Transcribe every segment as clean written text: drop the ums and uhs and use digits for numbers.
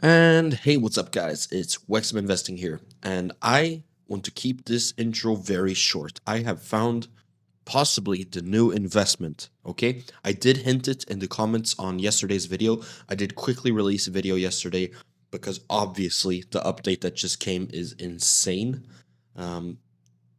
And hey, what's up, guys? It's Wexxim Investing here, and I want to keep this intro very short. I have found possibly the new investment. Okay, I did hint it in the comments on yesterday's video. I did quickly release a video yesterday because obviously the update that just came is insane. Um,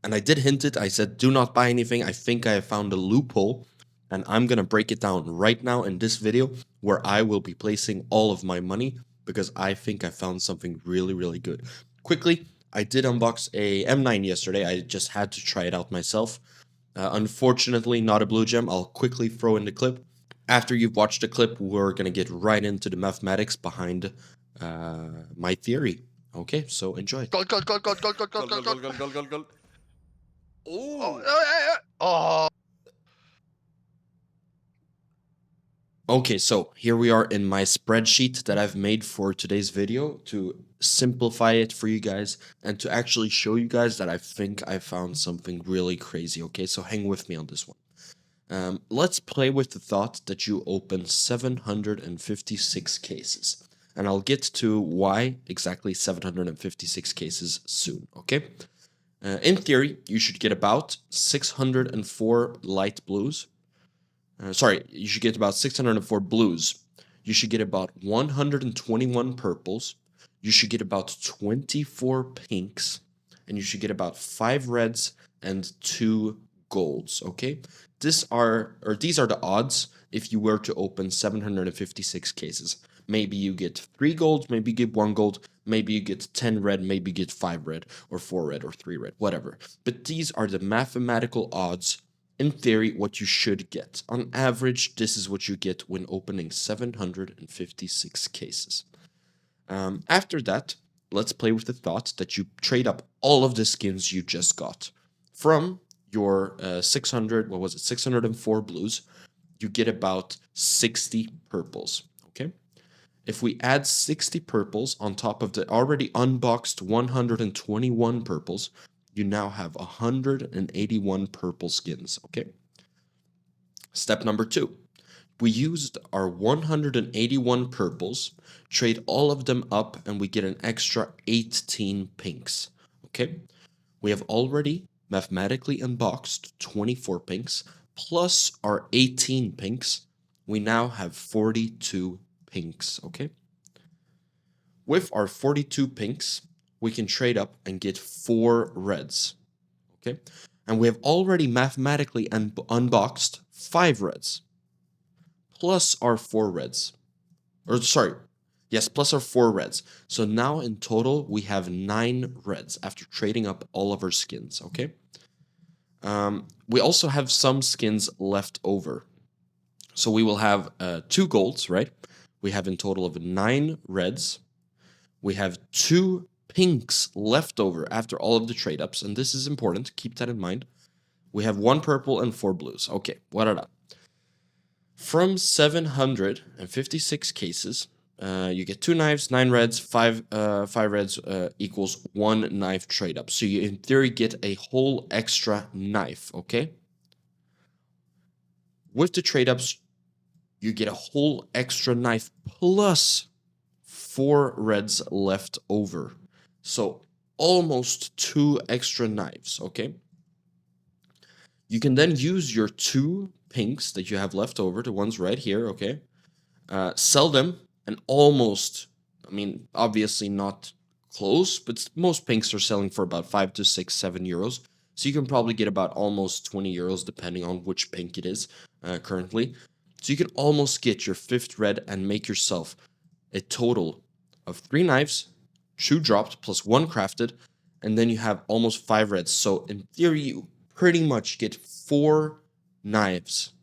and I did hint it. I said, do not buy anything. I think I have found a loophole, and I'm going to break it down right now in this video where I will be placing all of my money because I think I found something really, really good. Quickly, I did unbox a M9 yesterday. I just had to try it out myself. Unfortunately, not a blue gem. I'll quickly throw in the clip. After you've watched the clip, we're going to get right into the mathematics behind my theory. Okay, so enjoy. Gold, gold, gold, gold, gold, gold, gold, Gold, gold, gold, gold. gold, gold, gold, gold. Oh, Oh, oh. Okay, so here we are in my spreadsheet that I've made for today's video to simplify it for you guys and to actually show you guys that I think I found something really crazy. Okay, so hang with me on this one. Let's play with the thought that you open 756 cases. And I'll get to why exactly 756 cases soon, okay? In theory, you should get about 604 light blues. You should get about 604 blues. You should get about 121 purples. You should get about 24 pinks. And you should get about 5 reds and 2 golds, okay? These are the odds if you were to open 756 cases. Maybe you get 3 golds, maybe you get 1 gold, maybe you get 10 red, maybe you get 5 red, or 4 red, or 3 red, whatever. But these are the mathematical odds, in theory, what you should get. On average, this is what you get when opening 756 cases. After that, let's play with the thought that you trade up all of the skins you just got. From your 604 blues, you get about 60 purples, okay? If we add 60 purples on top of the already unboxed 121 purples, you now have 181 purple skins, okay? Step number 2. We used our 181 purples, trade all of them up, and we get an extra 18 pinks, okay? We have already mathematically unboxed 24 pinks, plus our 18 pinks. We now have 42 pinks, okay? With our 42 pinks, we can trade up and get 4 reds, okay? And we have already mathematically unboxed 5 reds, plus our 4 reds. Plus our 4 reds. So now in total, we have 9 reds after trading up all of our skins, okay? We also have some skins left over. So we will have 2 golds, right? We have in total of 9 reds. We have 2 pinks left over after all of the trade ups, and this is important. Keep that in mind. We have 1 purple and 4 blues. Okay, what are that? From 756 cases, you get 2 knives, 9 reds, 5 reds equals 1 knife trade up. So you, in theory, get a whole extra knife, okay? With the trade ups, you get a whole extra knife plus 4 reds left over. So almost 2 extra knives, okay? You can then use your 2 pinks that you have left over, the ones right here, okay? Sell them and almost, obviously not close, but most pinks are selling for about 5 to 6, 7 euros. So you can probably get about almost 20 euros depending on which pink it is currently. So you can almost get your 5th red and make yourself a total of 3 knives, 2 dropped plus 1 crafted, and then you have almost 5 reds. So in theory, you pretty much get 4 knives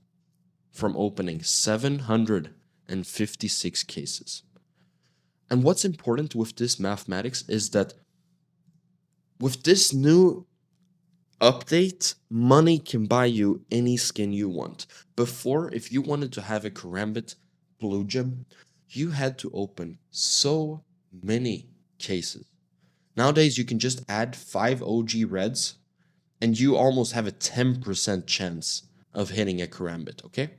from opening 756 cases. And what's important with this mathematics is that with this new update, money can buy you any skin you want. Before, if you wanted to have a Karambit blue gem, you had to open so many cases. Nowadays, you can just add 5 OG reds, and you almost have a 10% chance of hitting a Karambit, okay?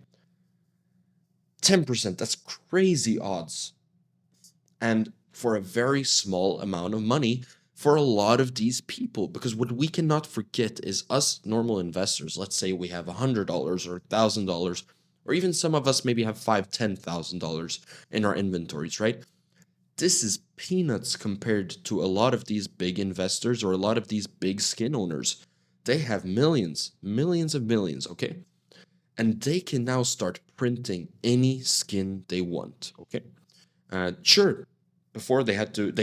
10%, that's crazy odds. And for a very small amount of money for a lot of these people. Because what we cannot forget is us normal investors, let's say we have $100 or $1,000, or even some of us maybe have $5,000-$10,000 in our inventories, right? This is peanuts compared to a lot of these big investors or a lot of these big skin owners. They have millions, millions of millions, okay? And they can now start printing any skin they want, okay? Sure, before they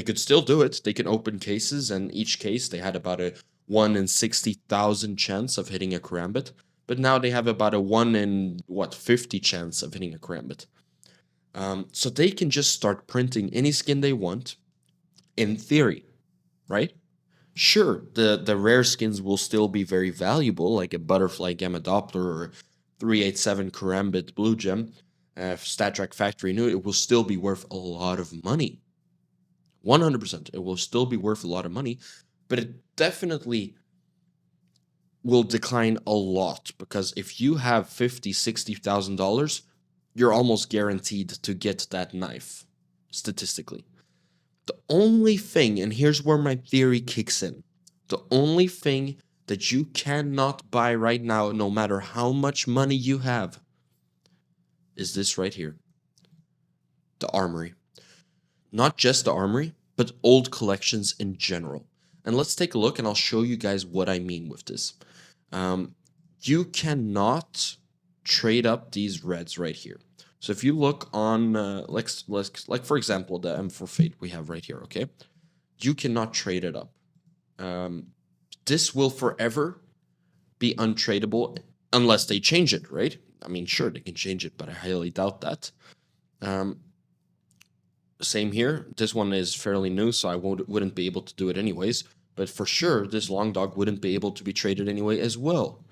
could still do it. They can open cases, and each case they had about a 1 in 60,000 chance of hitting a karambit. But now they have about a 1 in, 50 chance of hitting a karambit. So they can just start printing any skin they want, in theory, right? Sure, the rare skins will still be very valuable, like a Butterfly Gamma Doppler or 387 Karambit Blue Gem, StatTrack Factory New. It will still be worth a lot of money. 100%. It will still be worth a lot of money, but it definitely will decline a lot, because if you have $50,000-$60,000, you're almost guaranteed to get that knife, statistically. The only thing, and here's where my theory kicks in, the only thing that you cannot buy right now, no matter how much money you have, is this right here. The Armory. Not just the Armory, but old collections in general. And let's take a look, and I'll show you guys what I mean with this. You cannot trade up these reds right here. So if you look on, like for example, the M4 Fade we have right here, okay? You cannot trade it up. This will forever be untradeable unless they change it, right? I mean, sure, they can change it, but I highly doubt that. Same here. This one is fairly new, so I wouldn't be able to do it anyways. But for sure, this Longdog wouldn't be able to be traded anyway as well.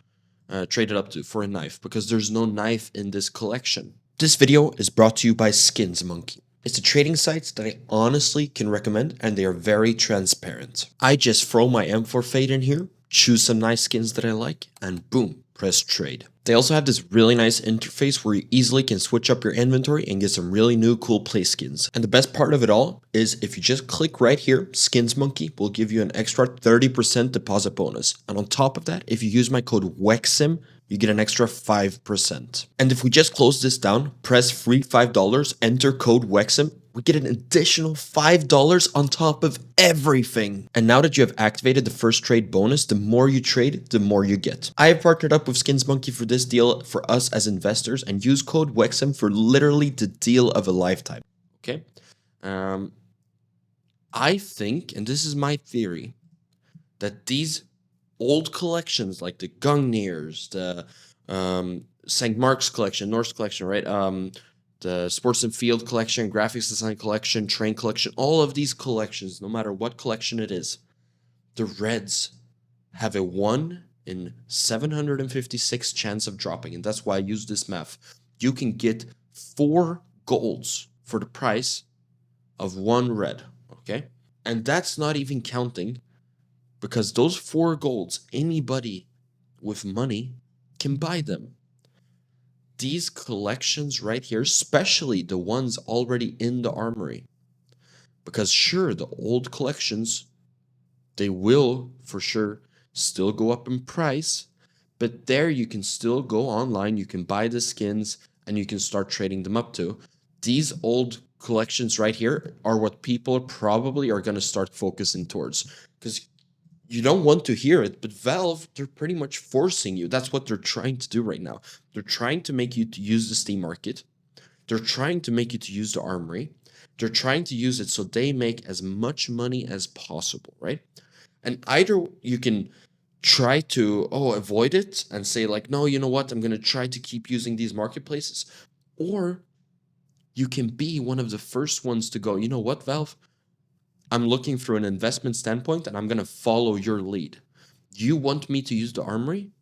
Traded up to for a knife, because there's no knife in this collection. This video is brought to you by Skins Monkey. It's a trading site that I honestly can recommend, and they are very transparent. I just throw my M4 Fade in here, choose some nice skins that I like, and boom, press trade. They also have this really nice interface where you easily can switch up your inventory and get some really new cool play skins. And the best part of it all is if you just click right here, Skins Monkey will give you an extra 30% deposit bonus. And on top of that, if you use my code Wexxim, you get an extra 5%. And if we just close this down, press free $5, enter code Wexxim, we get an additional $5 on top of everything. And now that you have activated the first trade bonus, the more you trade, the more you get. I have partnered up with Skins Monkey for this deal for us as investors, and use code Wexxim for literally the deal of a lifetime. Okay? I think, and this is my theory, that these old collections like the Gungnir's, the St. Mark's collection, Norse collection, right? The Sports and Field collection, Graphics Design collection, Train collection, all of these collections, no matter what collection it is, the reds have a 1 in 756 chance of dropping, and that's why I use this math. You can get 4 golds for the price of 1 red, okay? And that's not even counting, because those 4 golds, anybody with money can buy them. These collections right here, especially the ones already in the Armory, because sure, the old collections, they will for sure still go up in price, but there you can still go online, you can buy the skins, and you can start trading them up too. These old collections right here are what people probably are going to start focusing towards, because you don't want to hear it, but Valve, they're pretty much forcing you. That's what they're trying to do right now. They're trying to make you to use the Steam Market. They're trying to make you to use the Armory. They're trying to use it so they make as much money as possible, right? And either you can try to, avoid it and say like, no, you know what? I'm going to try to keep using these marketplaces. Or you can be one of the first ones to go, you know what, Valve? I'm looking through an investment standpoint, and I'm going to follow your lead. You want me to use the Armory?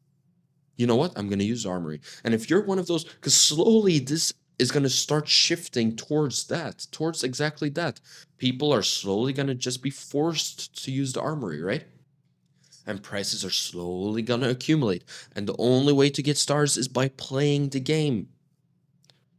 You know what? I'm going to use the Armory. And if you're one of those, because slowly this is going to start shifting towards that, towards exactly that. People are slowly going to just be forced to use the Armory, right? And prices are slowly going to accumulate. And the only way to get stars is by playing the game.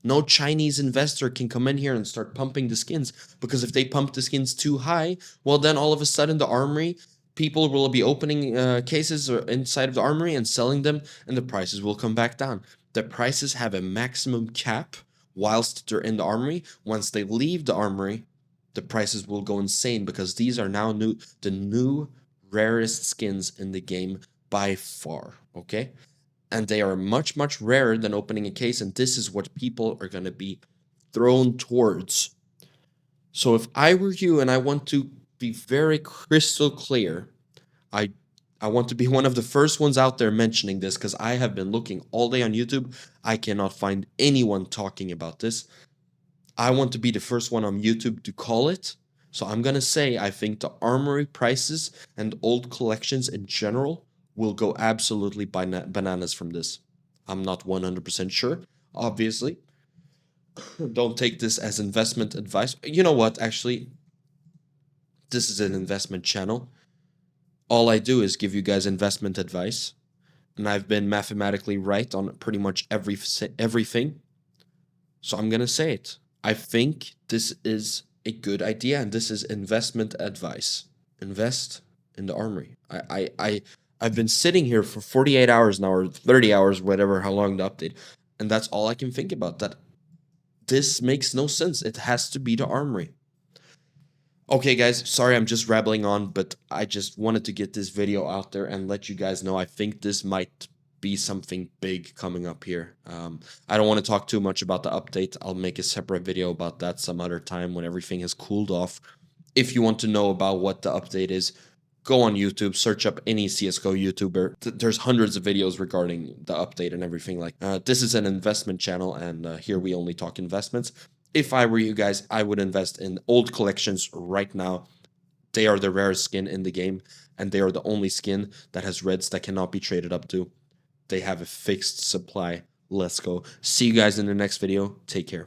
No Chinese investor can come in here and start pumping the skins, because if they pump the skins too high, well, then all of a sudden the armory people will be opening cases inside of the armory and selling them, and the prices will come back down. The prices have a maximum cap whilst they're in the armory. Once they leave the armory, the prices will go insane, because these are now the new rarest skins in the game by far, okay? And they are much, much rarer than opening a case, and this is what people are going to be thrown towards. So if I were you and I want to be very crystal clear, I I want to be one of the first ones out there mentioning this, because I have been looking all day on YouTube. I cannot find anyone talking about this. I want to be the first one on YouTube to call it. So I'm going to say I think the armory prices and old collections in general will go absolutely bananas from this. I'm not 100% sure, obviously. Don't take this as investment advice. You know what? Actually, this is an investment channel. All I do is give you guys investment advice, and I've been mathematically right on pretty much everything. So I'm going to say it. I think this is a good idea, and this is investment advice. Invest in the armory. I've been sitting here for 48 hours now, or 30 hours, whatever, how long the update, and that's all I can think about. That this makes no sense. It has to be the armory. Okay, guys, sorry I'm just rambling on, but I just wanted to get this video out there and let you guys know I think this might be something big coming up here. I don't want to talk too much about the update. I'll make a separate video about that some other time when everything has cooled off. If you want to know about what the update is, go on YouTube, search up any CSGO YouTuber. There's hundreds of videos regarding the update and everything. Like this is an investment channel, and here we only talk investments. If I were you guys, I would invest in old collections right now. They are the rarest skin in the game, and they are the only skin that has reds that cannot be traded up to. They have a fixed supply. Let's go. See you guys in the next video. Take care.